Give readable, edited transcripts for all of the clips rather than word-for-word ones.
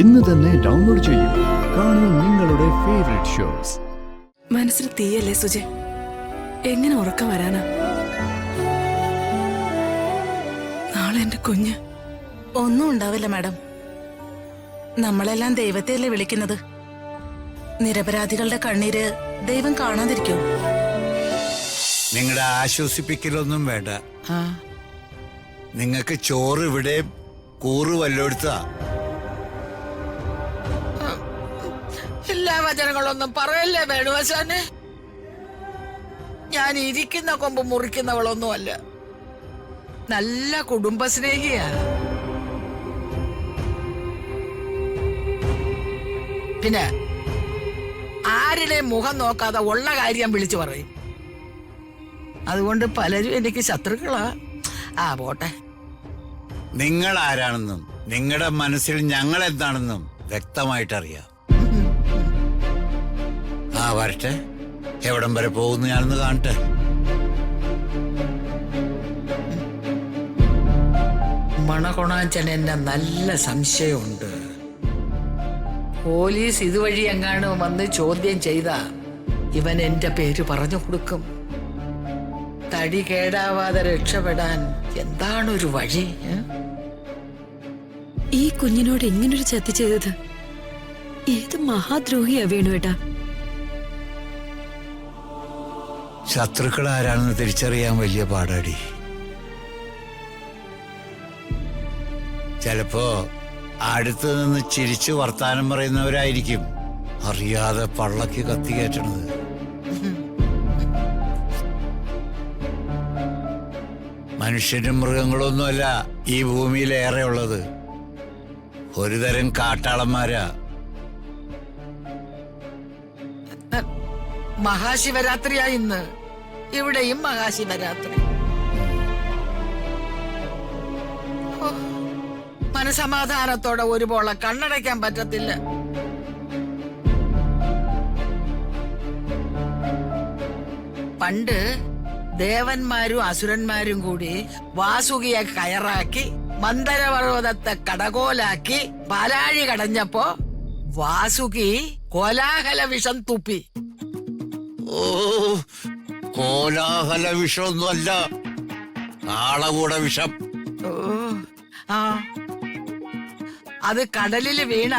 ഇന്ന് തന്നെ ഡൗൺലോഡ് ചെയ്യൂ. കാണൂ നിങ്ങളുടെ ഫേവറേറ്റ് ഷോസ്. മനസ്സിൽ തീയല്ലേ സുജെ, എങ്ങനെ ഉറക്കം വരാനാ? നാളെ എന്റെ കുഞ്ഞ്. ഒന്നും ഉണ്ടാവില്ല മാഡം. നമ്മളെല്ലാം ദൈവത്തെയല്ലേ വിളിക്കുന്നത്. നിരപരാധികളുടെ കണ്ണീര് ദൈവം കാണാതിരിക്കോ? നിങ്ങളുടെ ആശ്വസിപ്പിക്കലൊന്നും വേണ്ട. നിങ്ങൾക്ക് ചോറ് ഇവിടെ കൂറ് വല്ലോടുത്താ. എല്ലാ വചനങ്ങളൊന്നും പറയല്ലേ വേണുവശാനെ. ഞാൻ ഇരിക്കുന്ന കൊമ്പ് മുറിക്കുന്നവളൊന്നുമല്ല. നല്ല കുടുംബസ്നേഹിയാ. പിന്നെ ആരുടെ മുഖം നോക്കാതെ ഉള്ള കാര്യം വിളിച്ചു പറയും. അതുകൊണ്ട് പലരും എനിക്ക് ശത്രുക്കളാ. പോട്ടെ. നിങ്ങൾ ആരാണെന്നും നിങ്ങളുടെ മനസ്സിൽ ഞങ്ങൾ എന്താണെന്നും വ്യക്തമായിട്ടറിയാം. വരട്ടെ. എവിടം വരെ പോകുന്നു ഞാനൊന്ന് കാണട്ടെ. മണകൊണാഞ്ചൻ എന്നെ നല്ല സംശയമുണ്ട്. പോലീസ് ഇതുവഴി എങ്ങാണ് വന്ന് ചോദ്യം ചെയ്ത ഇവൻ എന്റെ പേര് പറഞ്ഞു കൊടുക്കും. തടി കേടാവാതെ രക്ഷപ്പെടാൻ എന്താണൊരു വഴി? ഈ കുഞ്ഞിനോട് ഇങ്ങനൊരു ചതി ചെയ്തത് ഏത് മഹാദ്രോഹിയാ വേണുവേട്ടാ. ശത്രുക്കൾ ആരാണെന്ന് തിരിച്ചറിയാൻ വലിയ പാടാടി. ചിലപ്പോ അടുത്ത് നിന്ന് ചിരിച്ചു വർത്താനം പറയുന്നവരായിരിക്കും അറിയാതെ പള്ളക്ക് കത്തി കയറ്റണത്. മനുഷ്യരും മൃഗങ്ങളൊന്നുമല്ല ഈ ഭൂമിയിൽ ഏറെ ഉള്ളത്. ഒരു തരം കാട്ടാളന്മാരാ. മഹാശിവരാത്രിയാ ഇന്ന്. ഇവിടെയും മഹാശിവരാത്രി. മനസമാധാനത്തോടെ ഒരു പോളെ കണ്ണടയ്ക്കാൻ പറ്റത്തില്ല. പണ്ട് ദേവന്മാരും അസുരന്മാരും കൂടി വാസുകിയെ കയറാക്കി മന്ദരപർവ്വതത്തെ കടകോലാക്കി പാലാഴി കടഞ്ഞപ്പോ വാസുകി കോലാഹല വിഷം തുപ്പി. കോലാഹല വിഷമൊന്നുമല്ല, കാളകൂട വിഷം. അത് കടലില് വീണ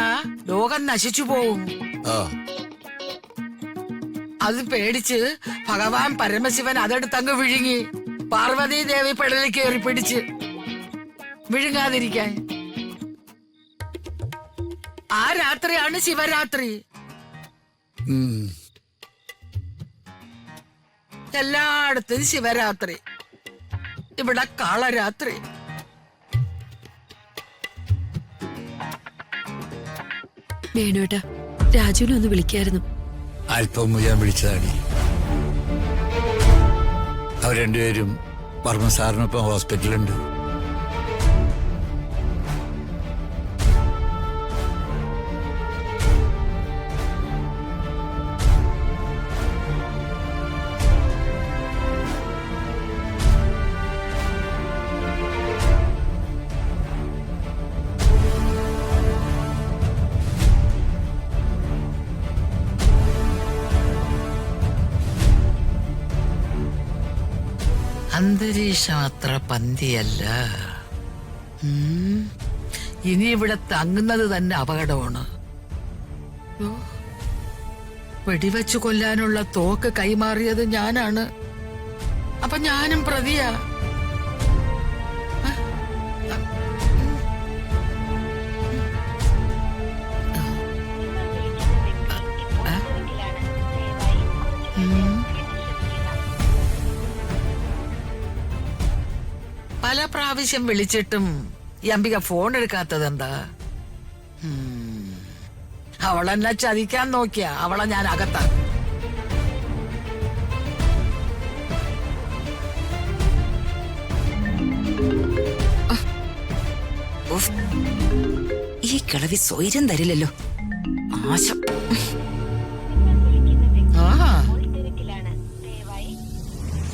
ലോകം നശിച്ചു പോവും. അത് പേടിച്ച് ഭഗവാൻ പരമശിവൻ അതെടുത്തങ്ങ് വിഴുങ്ങി. പാർവതി ദേവി പെടലിൽ കയറി പിടിച്ച് വിഴുങ്ങാതിരിക്കാൻ. ആ രാത്രിയാണ് ശിവരാത്രി. എല്ലായിടത്തും ശിവരാത്രി, ഇവിടെ കാളരാത്രി. വേണുവേട്ടാ, രാജുവിനെ ഒന്ന് വിളിക്കായിരുന്നു. അല്പം മുഴുവൻ വിളിച്ചതാണ്. അവർ രണ്ടുപേരും വർമ്മ സാറിനൊപ്പം ഹോസ്പിറ്റലുണ്ട്. അന്തരീക്ഷം അത്ര പന്തിയല്ല. ഇനി ഇവിടെ തങ്ങുന്നത് തന്നെ അപകടമാണ്. വെടിവെച്ചു കൊല്ലാനുള്ള തോക്ക് കൈമാറിയത് ഞാനാണ്. അപ്പൊ ഞാനും പ്രതിയാ. പല പ്രാവശ്യം വിളിച്ചിട്ടും ഈ അംബിക ഫോൺ എടുക്കാത്തത് എന്താ? അവളെന്നെ ചതിക്കാൻ നോക്കിയ അവളെ ഞാൻ അകത്താ. ഈ കിളവി സ്വൈര്യം തരില്ലല്ലോ. ആശം.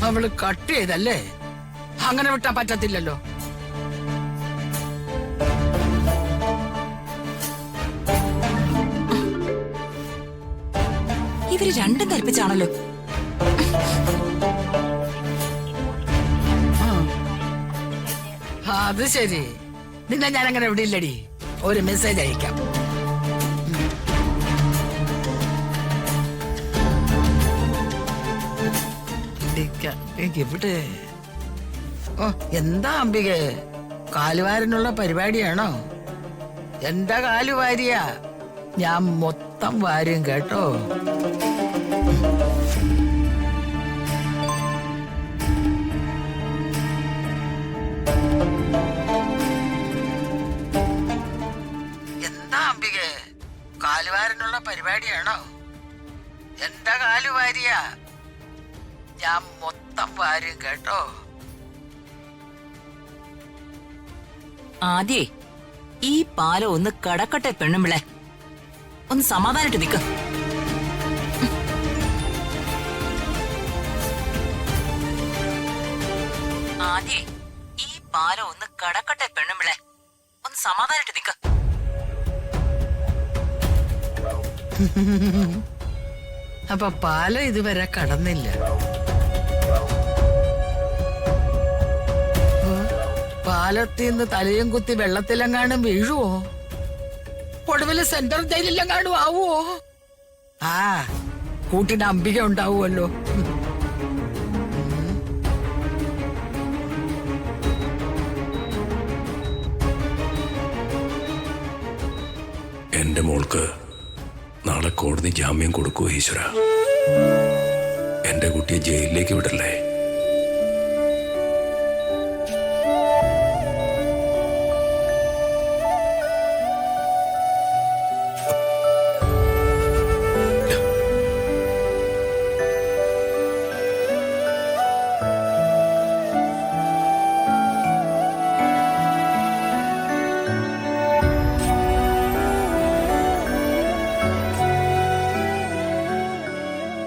അവള് കട്ട് ചെയ്തല്ലേ? അങ്ങനെ വിട്ടാ പറ്റത്തില്ലല്ലോ. ഇവര് രണ്ടും കൽപ്പിച്ചാണല്ലോ. അത് ശരി. നിന്നെ ഞാൻ അങ്ങനെ ഇവിടെ ഇല്ലടി. ഒരു മെസ്സേജ് അയക്കാം. എവിടെ? ഓ, എന്താ അംബികെ, കാലുവാരനുള്ള പരിപാടിയാണോ? എന്റെ കാലുവാരിയാ, ഞാൻ മൊത്തം വാരും കേട്ടോ. എന്താ അംബികെ, കാലുവാരനുള്ള പരിപാടിയാണോ? എന്റെ കാലുവാരിയാ, ഞാൻ മൊത്തം വാരും കേട്ടോ. ആദ്യേ ഈ പാലം ഒന്ന് കടക്കട്ടെ പെണ്ണുമ്പിളെ. ഒന്ന് സമാധാനിട്ട് നിക്ക. ആദ്യേ ഈ പാലം ഒന്ന് കടക്കട്ടെ പെണ്ണുമ്പിളെ. ഒന്ന് സമാധാനിട്ട് നിക്ക. അപ്പൊ പാലം ഇതുവരെ കടന്നില്ല. പാലത്തിൽ നിന്ന് തലയും കുത്തി വെള്ളത്തിലെങ്ങാനും വീഴുവോ? ഒടുവില് സെൻട്രൽ ജയിലിലെങ്ങാനും ആവുമോ? ആ, കൂട്ടിന് അംബിക ഉണ്ടാവുമല്ലോ. എന്റെ മോൾക്ക് നാളെ കോടതി ജാമ്യം കൊടുക്കുവോ ഈശ്വര? എന്റെ കുട്ടിയെ ജയിലിലേക്ക് വിടല്ലേ?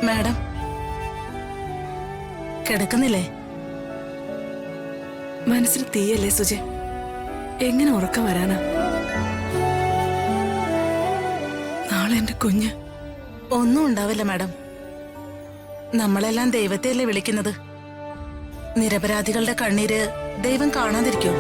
മാഡം കിടക്കുന്നില്ലേ? മനസ്സിൽ തീയല്ലേ സുജെ, എങ്ങനെ ഉറക്കം വരാനാ? നാളെ എന്റെ കുഞ്ഞ്. ഒന്നും ഉണ്ടാവില്ല മാഡം. നമ്മളെല്ലാം ദൈവത്തെയല്ലേ വിളിക്കുന്നത്. നിരപരാധികളുടെ കണ്ണീര് ദൈവം കാണാതിരിക്കോ?